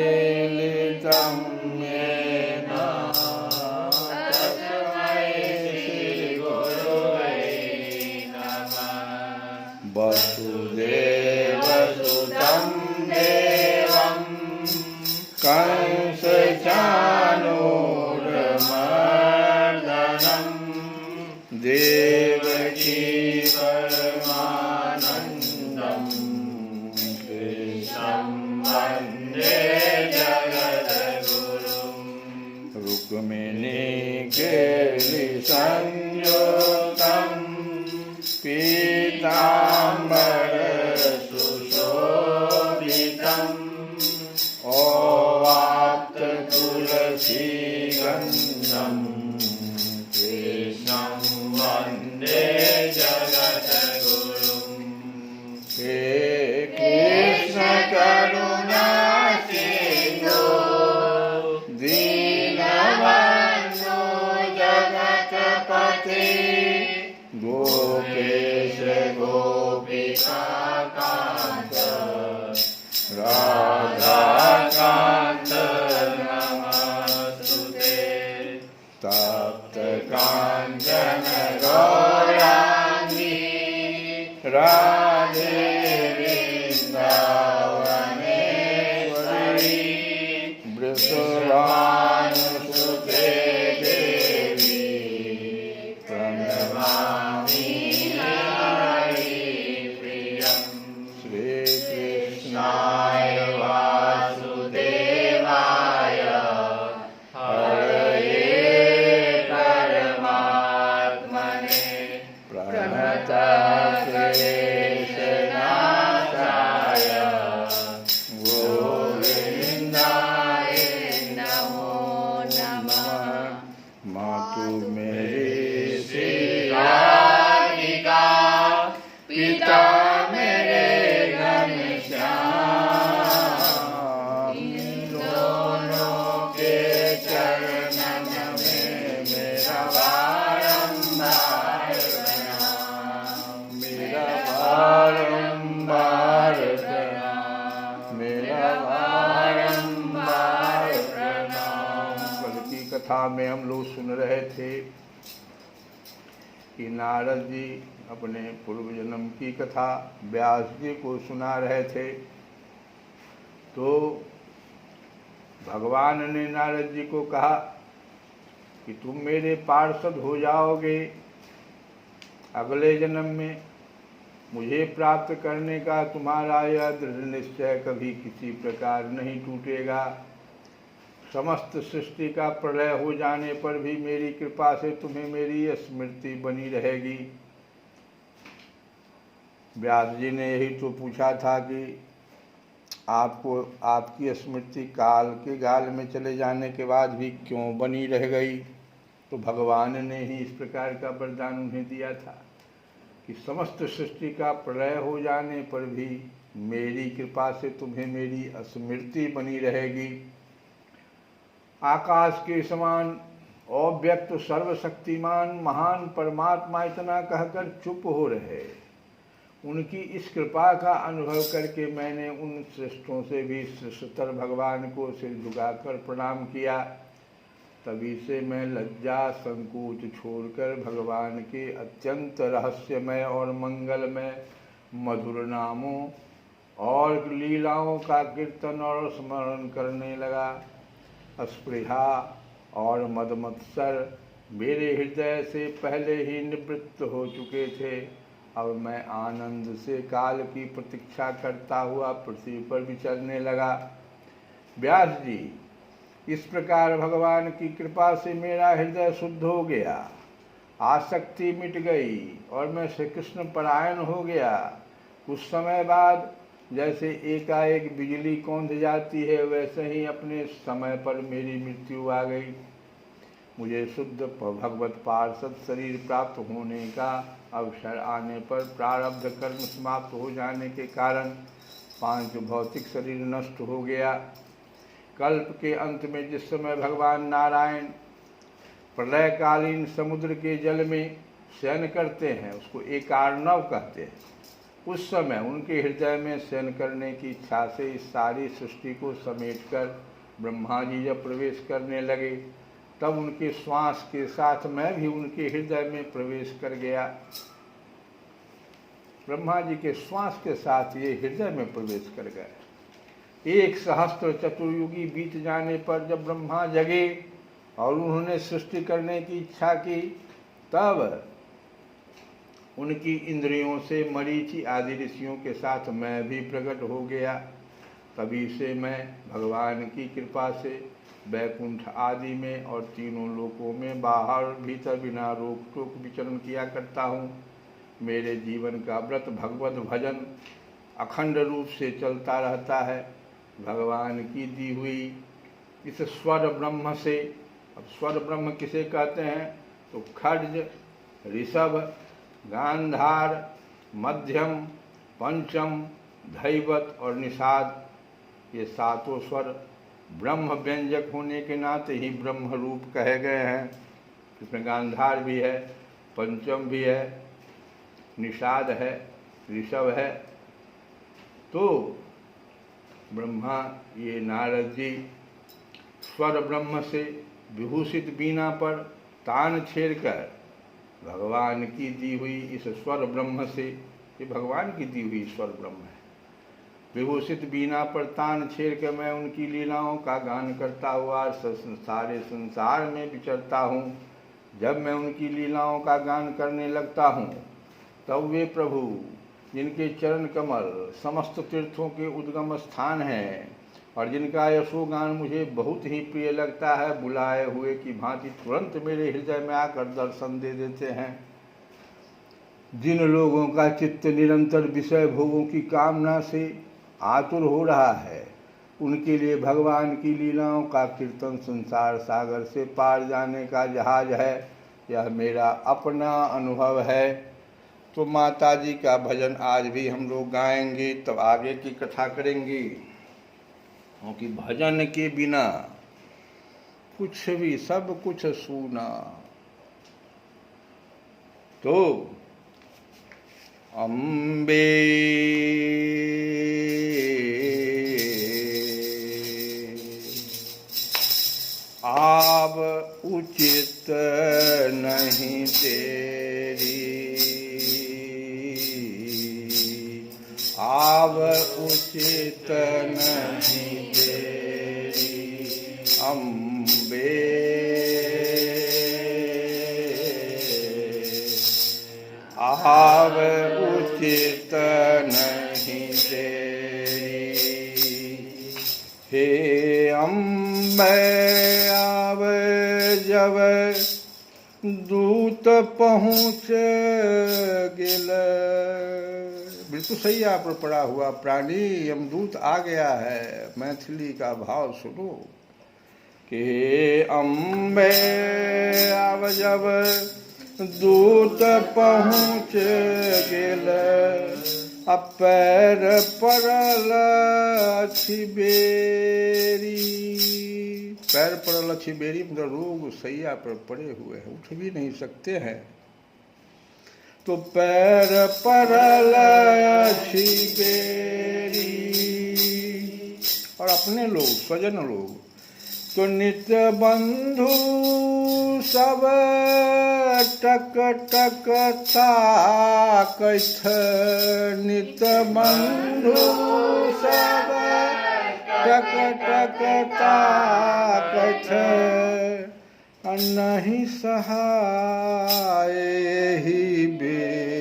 चक्षुरुन्मीलितं येन तस्मै श्रीगुरुवे नमः। वसुदेवसुतं देवं कंसचाणूरमर्दनं देवकी परमानन्दं कृष्णं वन्दे जगद्गुरुं। रुक्मिणी केलिसंयुक्तं पीताम्बरसुशोभितम् ओवाप्ततुलसीगन्धं कृष्णं वन्दे जगद्गुरुं। हे कृष्ण करुणा सिन्धु दीनबन्धो जगत्पते गोपेश गोपिकान्त राधाकान्त नमस्तुते। तप्त काञ्चन गौराङ्गी राधे वृन्दावनेश्वरी वृषभानुसुते देवी प्रणमामि हरिप्रियं। श्रीकृष्णाय वासुदेवाय हरये परमात्मने प्रणतक्लेशनाशाय गोविन्दाय नमो नमः। मातु मेरी श्री राधिका पिता मेरे घनश्याम, इन दोनों के चरणन में मेरा बारंबार प्रणाम, मेरा बारंबार प्रणाम, मेरा बारंबार प्रणाम। कल की कथा में हम लोग सुन रहे थे कि नारद जी अपने पूर्व जन्म की कथा व्यास जी को सुना रहे थे तो भगवान ने नारद जी को कहा कि तुम मेरे पार्षद हो जाओगे, अगले जन्म में मुझे प्राप्त करने का तुम्हारा यह दृढ़ निश्चय कभी किसी प्रकार नहीं टूटेगा। समस्त सृष्टि का प्रलय हो जाने पर भी मेरी कृपा से तुम्हें मेरी स्मृति बनी रहेगी। व्यास जी ने यही तो पूछा था कि आपको आपकी स्मृति काल के गाल में चले जाने के बाद भी क्यों बनी रह गई। तो भगवान ने ही इस प्रकार का वरदान उन्हें दिया था कि समस्त सृष्टि का प्रलय हो जाने पर भी मेरी कृपा से तुम्हें मेरी स्मृति बनी रहेगी। आकाश के समान अव्यक्त सर्वशक्तिमान महान परमात्मा इतना कहकर चुप हो रहे। उनकी इस कृपा का अनुभव करके मैंने उन श्रेष्ठों से भी श्रेष्ठतर भगवान को सिर झुकाकर प्रणाम किया। तभी से मैं लज्जा संकोच छोड़कर भगवान के अत्यंत रहस्यमय और मंगलमय मधुर नामों और लीलाओं का कीर्तन और स्मरण करने लगा। स्पृहा और मदमत्सर मेरे हृदय से पहले ही निवृत्त हो चुके थे। अब मैं आनंद से काल की प्रतीक्षा करता हुआ पृथ्वी पर विचरने लगा। व्यास जी, इस प्रकार भगवान की कृपा से मेरा हृदय शुद्ध हो गया, आसक्ति मिट गई और मैं श्री कृष्ण परायण हो गया। कुछ समय बाद जैसे एकाएक बिजली कौंध जाती है, वैसे ही अपने समय पर मेरी मृत्यु आ गई। मुझे शुद्ध भगवत पार्षद शरीर प्राप्त होने का अवसर आने पर प्रारब्ध कर्म समाप्त हो जाने के कारण पांच भौतिक शरीर नष्ट हो गया। कल्प के अंत में जिस समय भगवान नारायण प्रलयकालीन समुद्र के जल में शयन करते हैं, उसको एकार्णव कहते हैं, उस समय उनके हृदय में शयन करने की इच्छा से इस सारी सृष्टि को समेटकर ब्रह्मा जी जब प्रवेश करने लगे, तब उनके श्वास के साथ मैं भी उनके हृदय में प्रवेश कर गया। ब्रह्मा जी के श्वास के साथ ये हृदय में प्रवेश कर गए। 1 सहस्त्र चतुर्युगी बीत जाने पर जब ब्रह्मा जगे और उन्होंने सृष्टि करने की इच्छा की, तब उनकी इंद्रियों से मरीचि आदि ऋषियों के साथ मैं भी प्रकट हो गया। तभी से मैं भगवान की कृपा से वैकुंठ आदि में और तीनों लोकों में बाहर भीतर बिना रोक टोक विचरण किया करता हूँ। मेरे जीवन का व्रत भगवत भजन अखंड रूप से चलता रहता है। भगवान की दी हुई इस स्वर ब्रह्म से, अब स्वर ब्रह्म किसे कहते हैं तो खड्ज, ऋषभ, गांधार, मध्यम, पंचम, धैवत और निषाद, ये सातों स्वर ब्रह्म व्यंजक होने के नाते ही ब्रह्म रूप कहे गए हैं। इसमें गांधार भी है, पंचम भी है, निषाद है, ऋषभ है। तो ब्रह्मा ये नारद जी स्वर ब्रह्म से विभूषित बीना पर तान छेड़कर भगवान की दी हुई इस स्वर ब्रह्म से, ये भगवान की दी हुई स्वर ब्रह्म है, विभूषित बीना पर तान छेड़ कर मैं उनकी लीलाओं का गान करता हुआ सारे संसार में विचरता हूँ। जब मैं उनकी लीलाओं का गान करने लगता हूँ, तब वे प्रभु जिनके चरण कमल समस्त तीर्थों के उद्गम स्थान हैं और जिनका यशोगान मुझे बहुत ही प्रिय लगता है, बुलाए हुए की भांति तुरंत मेरे हृदय में आकर दर्शन दे देते हैं। जिन लोगों का चित्त निरंतर विषय भोगों की कामना से आतुर हो रहा है, उनके लिए भगवान की लीलाओं का कीर्तन संसार सागर से पार जाने का जहाज है। यह मेरा अपना अनुभव है। तो माता जी का भजन आज भी हम लोग गाएंगे, तब आगे की कथा करेंगे, क्योंकि भजन के बिना कुछ भी सब कुछ सूना। तो अम्बे आब उचित नहीं तेरी, आब उचित नहीं तेरी अम्बे। आव उचित नहीं तेरी हे अम्बे। आव जब दूत पहुँच गिल। मृत्युशैया पर पड़ा हुआ प्राणी यमदूत आ गया है। मैथिली का भाव सुनो कि अम्बे आव जब दूत पहुँच गेल। पैर पड़ल अछि बेरी। पैर पड़ल अछि बेरी मतलब रोग सैया पर पड़े हुए हैं, उठ भी नहीं सकते हैं। तो पैर पड़ल अछि बेरी। और अपने लोग स्वजन लोग तो नित्य बंधु सब टक टक ताकैथ। नित्य बंधु सब टक टक ताकैथ। नहीं सहाय ही बेरी।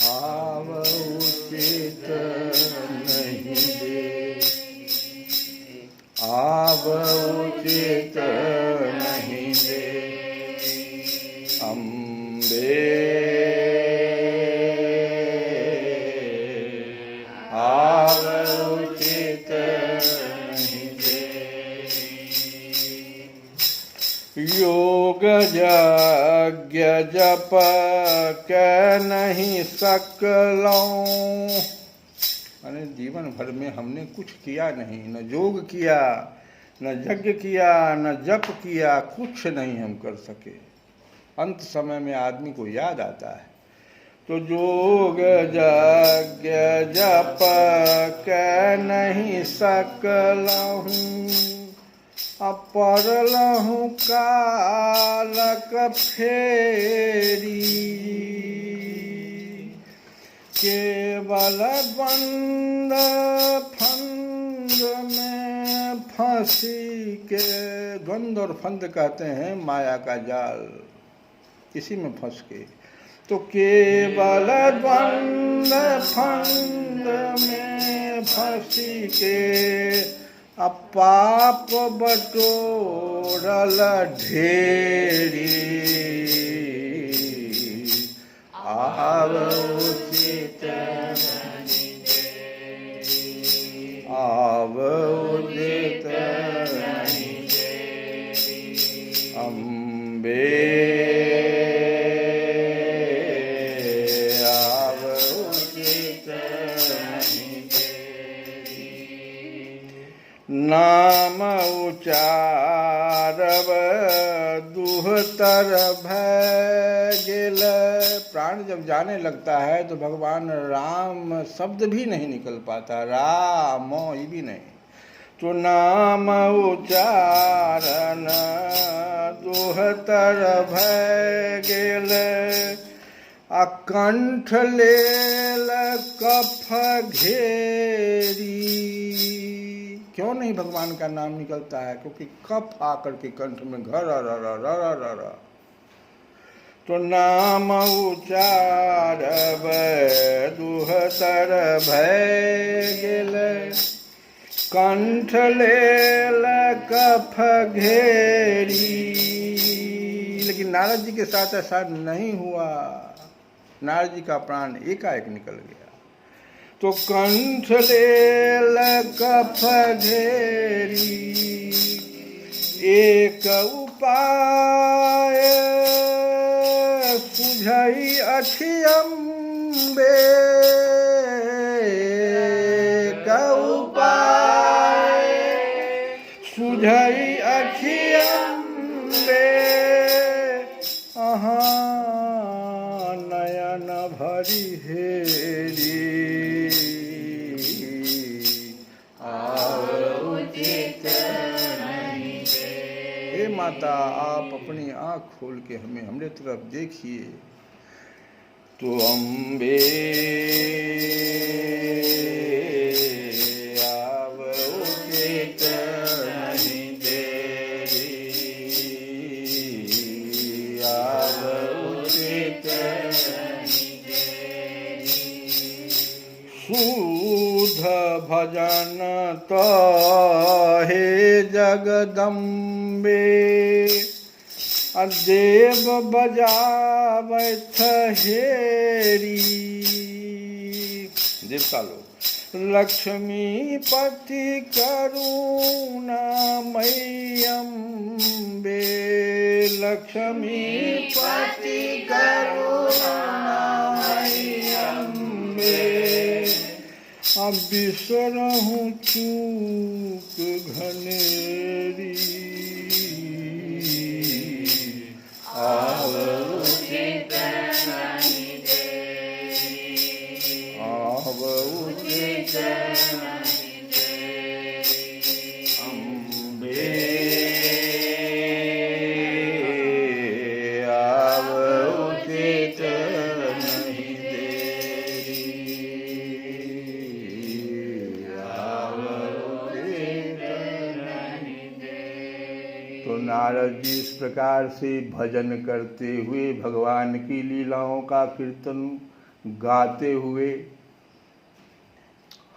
आव उचित नहीं दे। आव उचित नहीं दे अम्बे। आव उचित नहीं दे। योग यज्ञ जप के नहीं सकलौं। मैंने जीवन भर में हमने कुछ किया नहीं, न योग किया, न यज्ञ किया, न जप किया, कुछ नहीं हम कर सके। अंत समय में आदमी को याद आता है तो योग यज्ञ जप के नहीं सकलहूँ। पड़लहूँ कालक फेरी। केवल बंद फंद में फंसी के। गंध और फंद कहते हैं माया का जाल, इसी में फंस के। तो केवल बंद फंद में फंसी के। पाप बटोरल ढेरी। आव उचित नहीं तेरी। आव उचित नहीं तेरी अम्बे। आव उचित नहीं तेरी। नाम उचारब दुहतर भय गेल। प्राण जब जाने लगता है तो भगवान राम शब्द भी नहीं निकल पाता, राम ये भी नहीं। तो नाम उच्चारण दुहतर भय गेल। कंठ लेल कफ घेरी। क्यों नहीं भगवान का नाम निकलता है? क्योंकि कफ आकर के कंठ में घर र। तो नाम उचारब दुहतर भय गेल। कंठ लेल कफ घेरी। लेकिन नारद जी के साथ ऐसा नहीं हुआ। नारद जी का प्राण एकाएक निकल गया। तो कंठ लेल कफ घेरी। एक उपाय सुझई अछि अम्बे। एक उपाय सुझई अछि अम्बे। अहाँ नयन भरी हेरी। हे माता, आप अपनी आँख खोल के हमें हमरे तरफ देखिए। तो अम्बे आव उचित नहीं देरी, आव उचित नहीं देरी। सूध भजन तो हे जगदम्बे, देव बजावत हेरी। देवता लोग लक्ष्मीपति करुणामयी अम्बे, लक्ष्मीपति करुणामयी अम्बे। अब बिसरहूँ चूक घनेरी, आव उचित नहीं देरी, आव उचित नहीं देरी। अम्बे आव उचित नहीं देरी, आव उचित नहीं देरी। तो नारद जी इस प्रकार से भजन करते हुए, भगवान की लीलाओं का कीर्तन गाते हुए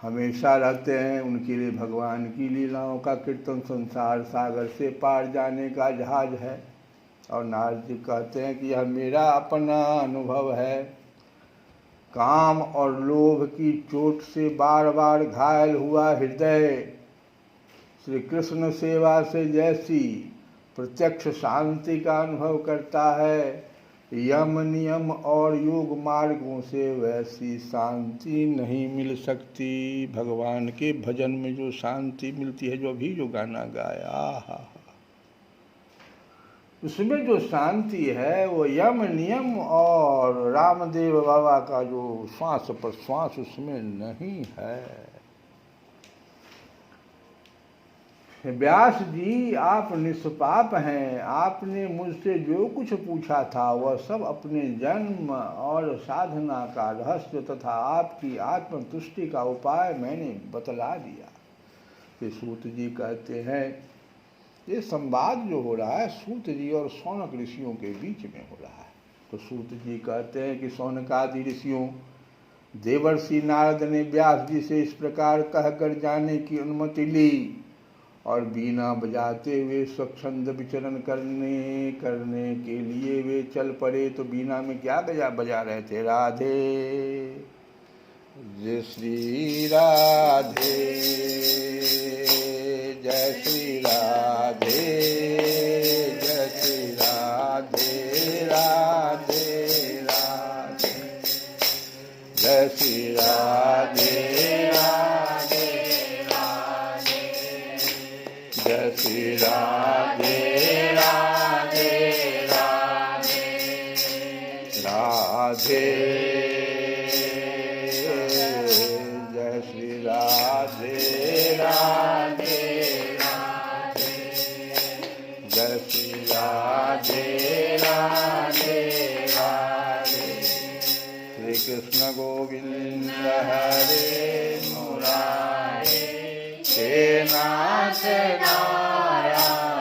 हमेशा रहते हैं। उनके लिए भगवान की लीलाओं का कीर्तन संसार सागर से पार जाने का जहाज है। और नारद जी कहते हैं कि यह मेरा अपना अनुभव है। काम और लोभ की चोट से बार बार घायल हुआ हृदय श्री कृष्ण सेवा से जैसी प्रत्यक्ष शांति का अनुभव करता है, यम नियम और योग मार्गों से वैसी शांति नहीं मिल सकती। भगवान के भजन में जो शांति मिलती है, जो अभी जो गाना गाया, उसमें जो शांति है वो यम नियम और रामदेव बाबा का जो श्वास प्रश्वास उसमें नहीं है। व्यास जी, आप निष्पाप हैं। आपने मुझसे जो कुछ पूछा था वह सब अपने जन्म और साधना का रहस्य तथा आपकी आत्मतुष्टि का उपाय मैंने बतला दिया। फिर सूत जी कहते हैं, ये संवाद जो हो रहा है सूत जी और शौनक ऋषियों के बीच में हो रहा है। तो सूत जी कहते हैं कि शौनकादि ऋषियों, देवर्षि नारद ने व्यास जी से इस प्रकार कहकर जाने की अनुमति ली और बीना बजाते हुए स्वच्छंद विचरण करने के लिए वे चल पड़े। तो बीना में क्या बजा रहे थे? राधे जय श्री राधे, जय श्री राधे, जय श्री राधे, राधे राधे, जय श्री राधे, राधे राधे, जय श्री राधे, राधे राधे, राधे जय श्री राधे, राधे राधे, जय श्री राधे, राधे राधे। श्री कृष्ण गोविंद हरे मुरारे, हे नाथ नारायण।